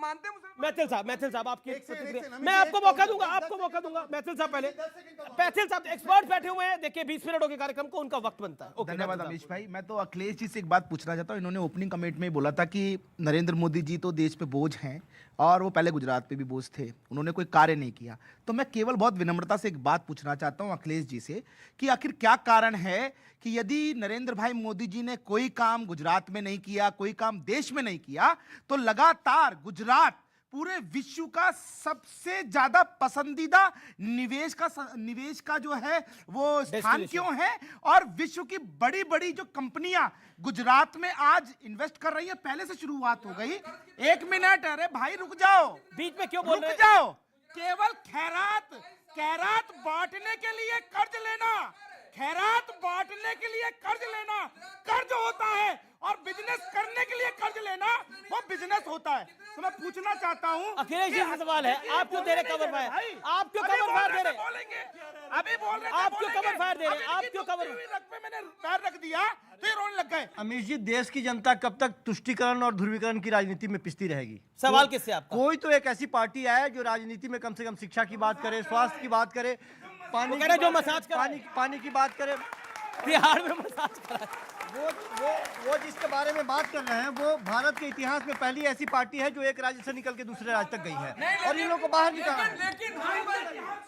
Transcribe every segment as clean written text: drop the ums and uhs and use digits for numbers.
मानते हैं मैथिल साहब आपकी प्रतिक्रिया मैं आपको मौका दूंगा। मैथिल साहब पहले, मैथिल साहब एक्सपर्ट बैठे हुए हैं, देखिए 20 मिनटों के कार्यक्रम को उनका वक्त बनता है। धन्यवाद अमीश भाई। मैं तो अखिलेश जी से एक बात पूछना चाहता हूँ। इन्होंने ओपनिंग कमेंट में बोला था कि नरेंद्र मोदी जी तो देश पे बोझ हैं और वो पहले गुजरात पे भी बोझ थे, उन्होंने कोई कार्य नहीं किया। तो मैं केवल बहुत विनम्रता से एक बात पूछना चाहता हूँ अखिलेश जी से कि आखिर क्या कारण है कि यदि नरेंद्र भाई मोदी जी ने कोई काम गुजरात में नहीं किया, कोई काम देश में नहीं किया, तो लगातार गुजरात पूरे विश्व का सबसे ज्यादा पसंदीदा निवेश का जो है वो स्थान क्यों है, और विश्व की बड़ी बड़ी जो कंपनियां गुजरात में आज इन्वेस्ट कर रही है? पहले से शुरुआत हो गई। 1 मिनट, अरे भाई रुक जाओ, बीच में क्यों बोल रहे रुक जाओ। केवल खैरात बांटने के लिए कर्ज लेना, खैरात बांटने के लिए कर्ज लेना कर्ज होता है, और बिजनेस करने के लिए कर्ज लेना वो बिजनेस होता है। तो मैं पूछना चाहता हूं, अखिलेश जी से सवाल है, आप क्यों दे रहे कवर फायर? आप क्यों कवर फायर दे रहे? अभी बोल रहे, आप क्यों कवर फायर दे रहे? आप क्यों कवर पे मैंने पैर रख दिया तो ये रोने लग गए। अमीश जी, देश की जनता कब तक तुष्टीकरण और ध्रुवीकरण की राजनीति में पिसती रहेगी? सवाल किससे आपका? कोई तो एक ऐसी पार्टी है जो राजनीति में कम से कम शिक्षा की बात करे, स्वास्थ्य की बात करे, पानी की बात करे। बिहार में मसाज करा, वो जिसके बारे में बात कर रहे हैं वो भारत के इतिहास में पहली ऐसी पार्टी है जो एक राज्य से निकल के दूसरे राज्य तक गई है और इन लोगों को बाहर निकाला। लेकिन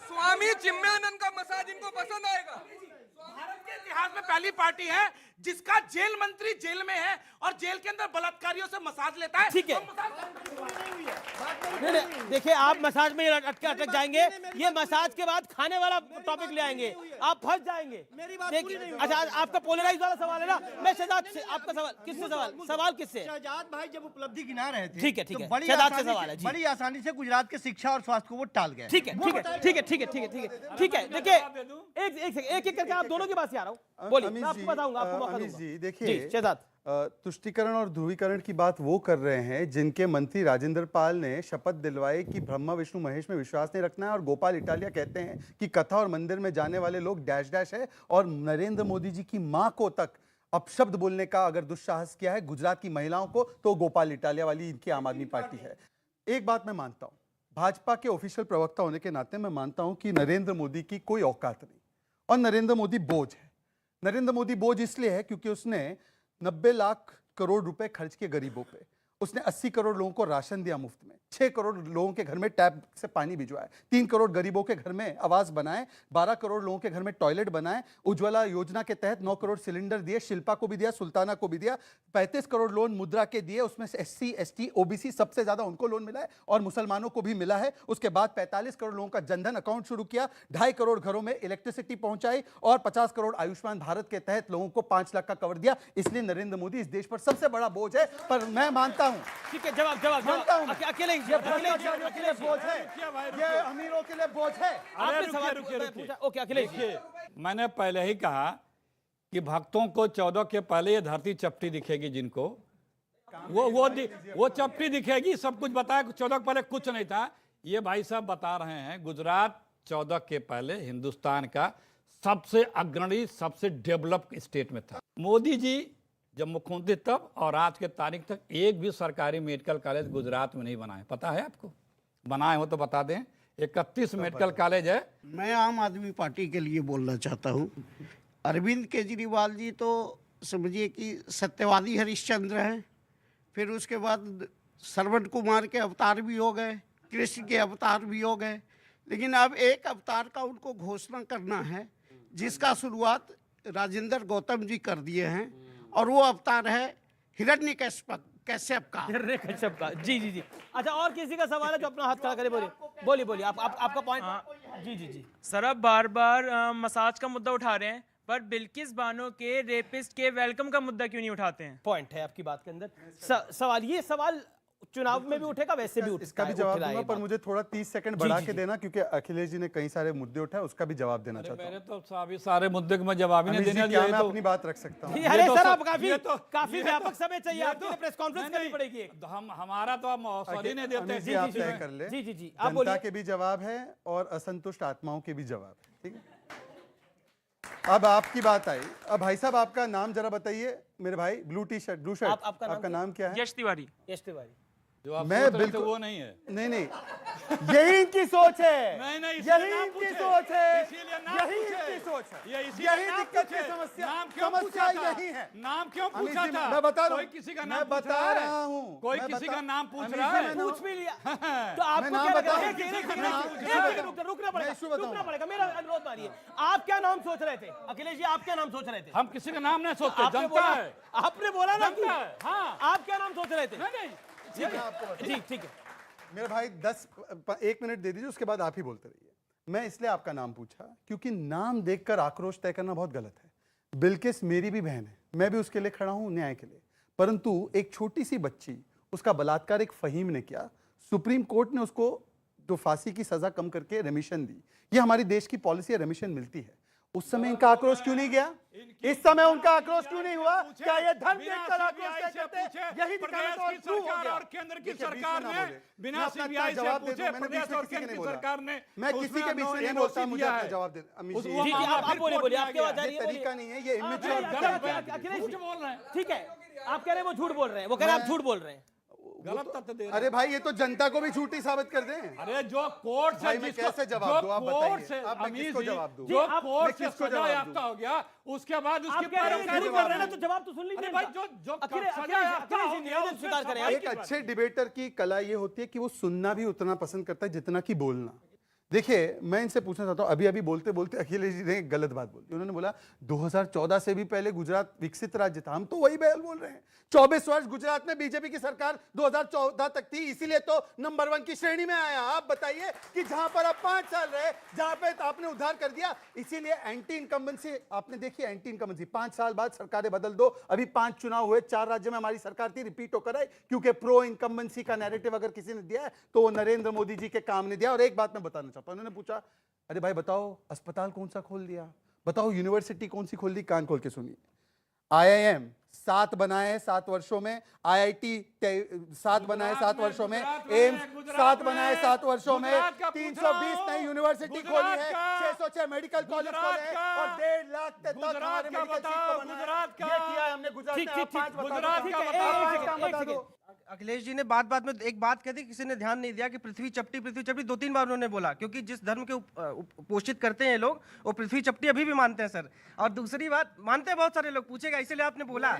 स्वामी चिन्मयानंद का मसाज इनको पसंद आएगा। भारत के इतिहास में पहली पार्टी है जिसका जेल मंत्री जेल में है और जेल के अंदर बलात्कारियों से मसाज लेता है। ठीक है, नहीं देखिए, आप मसाज में अटक जाएंगे, ये मसाज के बाद खाने वाला टॉपिक ले आएंगे, आप फंस जाएंगे। अच्छा, आपका पोलराइज वाला सवाल है ना? मैं शहजाद से, आपका सवाल किससे? सवाल किससे? शहजाद भाई जब उपलब्धि गिना रहे थे, ठीक है, तो शहजाद से सवाल है जी। बड़ी आसानी से गुजरात के शिक्षा और स्वास्थ्य को वो टाल गए। ठीक है, देखिए एक करके आप दोनों की बात से आ रहा हूँ, बोलिए, मैं आपको बताऊंगा, आपको मौका दूंगा। जी देखिए, शहजाद, तुष्टीकरण और ध्रुवीकरण की बात वो कर रहे हैं जिनके मंत्री राजेंद्र पाल ने शपथ दिलवाई कि ब्रह्मा विष्णु महेश में विश्वास नहीं रखना है, और गोपाल इटालिया कहते हैं कि कथा और मंदिर में जाने वाले लोग डैश डैश है, और नरेंद्र मोदी जी की मां को तक अपशब्द बोलने का अगर दुस्साहस किया है गुजरात की महिलाओं को, तो गोपाल इटालिया वाली इनकी आम आदमी पार्टी है। एक बात मैं मानता हूं, भाजपा के ऑफिशियल प्रवक्ता होने के नाते मैं मानता हूं कि नरेंद्र मोदी की कोई औकात नहीं, और नरेंद्र मोदी बोझ है। नरेंद्र मोदी बोझ इसलिए है क्योंकि उसने 90 लाख करोड़ रुपए खर्च किए गरीबों पे, उसने 80 करोड़ लोगों को राशन दिया मुफ्त में, 6 करोड़ लोगों के घर में टैप से पानी भिजवाया, 3 करोड़ गरीबों के घर में आवास बनाए, 12 करोड़ लोगों के घर में टॉयलेट बनाए, उज्ज्वला योजना के तहत 9 करोड़ सिलेंडर दिए, शिल्पा को भी दिया, सुल्ताना को भी दिया, 35 करोड़ लोन मुद्रा के दिए, उसमें से SC ST OBC सबसे ज्यादा उनको लोन मिला है और मुसलमानों को भी मिला है। उसके बाद 45 करोड़ लोगों का जनधन अकाउंट शुरू किया, 2.5 करोड़ घरों में इलेक्ट्रिसिटी पहुंचाई, और 50 करोड़ आयुष्मान भारत के तहत लोगों को 5 लाख का कवर दिया। इसलिए नरेंद्र मोदी इस देश पर सबसे बड़ा बोझ है। पर मैं मानता हूं, ठीक है, जवाब अकेले बोझ है, ये अमीरों के लिए बोझ है। आपने सवाल पूछा, ओके अखिलेश, मैंने पहले ही कहा कि भक्तों को 14 के पहले ये धरती चपटी दिखेगी, जिनको वो चपटी दिखेगी। सब कुछ बताया, 14 के पहले कुछ नहीं था। ये भाई साहब बता रहे हैं गुजरात 14 के पहले हिंदुस्तान का सबसे अग्रणी, सबसे डेवलप्ड स्टेट में था। मोदी जी जब मुख्यमंत्री तब और आज के तारीख तक एक भी सरकारी मेडिकल कॉलेज गुजरात में नहीं बनाए। पता है आपको? बनाए हो तो बता दें। 31 मेडिकल कॉलेज है। मैं आम आदमी पार्टी के लिए बोलना चाहता हूँ। अरविंद केजरीवाल जी तो समझिए कि सत्यवादी हरिश्चंद्र हैं, फिर उसके बाद श्रवण कुमार के अवतार भी हो गए, कृष्ण के अवतार भी हो गए, लेकिन अब एक अवतार का उनको घोषणा करना है जिसका शुरुआत राजेंद्र गौतम जी कर दिए हैं, और वो अवतार है हिरण्यकश्यप का। जी। अच्छा, और किसी का सवाल है जो अपना हाथ खड़ा करे? बोलिए आपका पॉइंट। जी सर, आप बार मसाज का मुद्दा उठा रहे हैं, पर बिल्किस बानो के रेपिस्ट के वेलकम का मुद्दा क्यों नहीं उठाते हैं? पॉइंट है आपकी बात के अंदर। ये सवाल चुनाव में भी उठेगा, वैसे भी इसका भी जवाब दूंगा, पर मुझे थोड़ा 30 सेकंड बढ़ा के देना, क्योंकि अखिलेश जी ने कई सारे मुद्दे उठाए, उसका भी जवाब देना चाहता हूं। मेरे तो सारे मुद्दे को मैं जवाब ही नहीं देने दिया। मैं अपनी बात रख सकता हूं? अरे सर, आप काफी व्यापक समय चाहिए, आपको प्रेस कॉन्फ्रेंस करनी पड़ेगी। हमारा तो आप मौसरी नहीं देते। आप तय कर ले। जी जनता के भी जवाब है और असंतुष्ट आत्माओं के भी जवाब है, ठीक है? अब आपकी बात आई। अब भाई साहब, आपका नाम जरा बताइए। मेरे भाई, ब्लू शर्ट, आपका नाम क्या है? यश तिवारी। जो आप मैं सोच रहे थे बिल्कुल वो नहीं है। नहीं यही इनकी सोच है। नहीं, इसीलिए यही नाम इनकी पूछे। सोच है। इसीलिए नाम यही पूछे। इनकी सोच है। ये इसीलिए यही नाम दिक्कत की पूछे। समस्या नाम क्यों समस्या पूछा था? यही है। नाम क्यों अमित पूछा जी, था? मैं बता रहा कोई हूं। किसी का मैं नाम पूछ बता रहा रहा है? हूं। कोई मैं किसी बता- का नाम पूछ अमित रहा जी, है? मैं पूछ भी लिया तो मैं आपको नाम क्या बताऊं? लगा? रुकना पड़ेगा, मैं issue बताऊं। रुकना पड़ेगा। मेरा अनुरोध मानिए, आप क्या नाम सोच रहे थे? अखिलेश जी, आप क्या नाम सोच रहे थे? हम किसी का नाम नहीं सोचते, आपने जनता बोला, है। आपने बोला ना कि जनता है, हाँ। आप क्या नाम सोच रहे थे? नहीं ठीक ठीक है। मेरे भाई 1 मिनट दे दीजिए, उसके बाद आप ही बोलते रहिए। मैं इसलिए आपका नाम पूछा क्योंकि नाम देखकर आक्रोश तय करना बहुत गलत है। बिल्किस मेरी भी बहन है, मैं भी उसके लिए खड़ा हूं, न्याय के लिए। परंतु एक छोटी सी बच्ची, उसका बलात्कार एक फहीम ने किया, सुप्रीम कोर्ट ने उसको जो फांसी की सजा कम करके रेमिशन दी। ये हमारी देश की पॉलिसी है, रेमिशन मिलती है। उस समय इनका आक्रोश क्यों नहीं गया? इस समय उनका आक्रोश क्यों नहीं हुआ? क्या ये धर्म देखकर आक्रोश तय करते? यही दिखाना तो प्रदेश की प्रूव हो सरकार गया। और केंद्र की देखिए, बीच में सरकार ना ने बोले। बिना मैं अपना सीबीआई से जवाब दे पूछे दूं, मैंने प्रदेश बीच में और किसी के केंद्र नहीं की बोला। सरकार ने मैं किसी के बीच में नहीं बोलता, मुझे अपना जवाब दे। अमित जी, ठीक है, आप बोलिए, आपकी आवाज आ रही ये है, तरीका नहीं है, ये इमेच्योर अखिलेश जी बोल रहे हैं, ठीक है, आप कह रहे हैं वो झूठ बोल रहे हैं, वो कह रहे हैं आप झूठ बोल रहे हैं। गलत तथ्य दे रहे हैं। अरे भाई, ये तो जनता को भी झूठी साबित कर दें। अरे जो कोर्ट से भाई, मैं जिसको- कैसे जवाब जो दूं? आप कोर्ट बताइए। से- अब मैं अमीर किसको जी, जवाब दूं? जो आप- कोर्ट मैं से किसको सजा जवाब याफ्ता हो गया, उसके बाद आप उसके कह रहे पैरों हैं का झूठ जवाब बोल रहे हैं, नहीं। तो जवाब तो सुन लीजिए अरे भाई, इनका। जो अखिलेश सजा याफ्ता जी, हो गया, निवेदन उसमें स्वीकार करें। सफाई एक की बात अच्छे डिबेटर की कला ये होती है कि वो सुनना भी उतना पसंद करता है जितना कि बोलना। देखिए, मैं इनसे पूछना चाहता हूं, अभी बोलते बोलते अखिलेश जी ने एक गलत बात बोली। उन्होंने बोला 2014 से भी पहले गुजरात विकसित राज्य था। हम तो वही बयान बोल रहे हैं। 24 वर्ष गुजरात में बीजेपी की सरकार 2014 तक थी, इसीलिए तो नंबर 1 की श्रेणी में आया। आप बताइए कि जहां पर आप 5 साल रहे, जहां पे तो आपने उद्धार कर दिया। इसीलिए एंटी इनकम्बेंसी आपने देखी, एंटी इनकम्बेंसी 5 साल बाद सरकारें बदल दो। अभी 5 चुनाव हुए, 4 राज्य में हमारी सरकार थी, रिपीट होकर आई, क्योंकि प्रो इनकम्बेंसी का नैरेटिव अगर किसी ने दिया है तो वो नरेंद्र मोदी जी के काम ने दिया। और एक बात मैं बताना चाहता हूं, उन्होंने पूछा, अरे भाई बताओ अस्पताल कौन सा खोल दिया, बताओ यूनिवर्सिटी कौन सी खोल दी। कान खोल के सुनिए। IIM 7 बनाए 7 वर्षों में, IIT 7 बनाए 7 वर्षों में, एम्स 7 बनाए 7 वर्षों में, 320 नई यूनिवर्सिटी खोली है, 606 मेडिकल कॉलेज खोले हैं और 1.5 लाख तक हमारे मेडिकल सीट को बनाया। ये किया है हमने गुजरात में। आप 5 बता दो। अखिलेश जी ने बात में एक बात कह दी, किसी ने ध्यान नहीं दिया कि पृथ्वी चपटी 2-3 बार उन्होंने बोला, क्योंकि जिस धर्म के पोषित करते हैं लोग, वो पृथ्वी चपटी अभी भी मानते हैं सर। और दूसरी बात, मानते हैं बहुत सारे लोग, पूछेगा इसीलिए आपने बोला,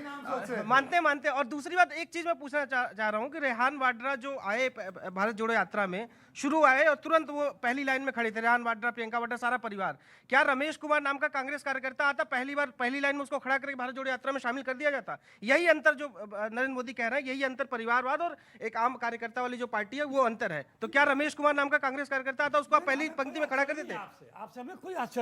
मानते। और दूसरी बात, एक चीज मैं पूछना चाह रहा हूँ कि रेहान वाड्रा जो आए भारत जोड़ो यात्रा में, शुरू आए और तुरंत वो पहली लाइन में खड़े थे, रेहान वाड्रा, प्रियंका वाड्रा, सारा परिवार। क्या रमेश कुमार नाम का कांग्रेस कार्यकर्ता आता, पहली बार पहली लाइन में उसको खड़ा करके भारत जोड़ो यात्रा में शामिल कर दिया जाता? यही अंतर जो नरेंद्र मोदी कह रहे हैं, यही अंतर परिवारवाद और एक आम कार्यकर्ता वाली जो पार्टी है, वो अंतर है। तो क्या रमेश कुमार नाम का कांग्रेस कार्यकर्ता आता, उसको आप पहली पंक्ति में खड़ा कर देते? आपसे हमें कोई आश्चर्य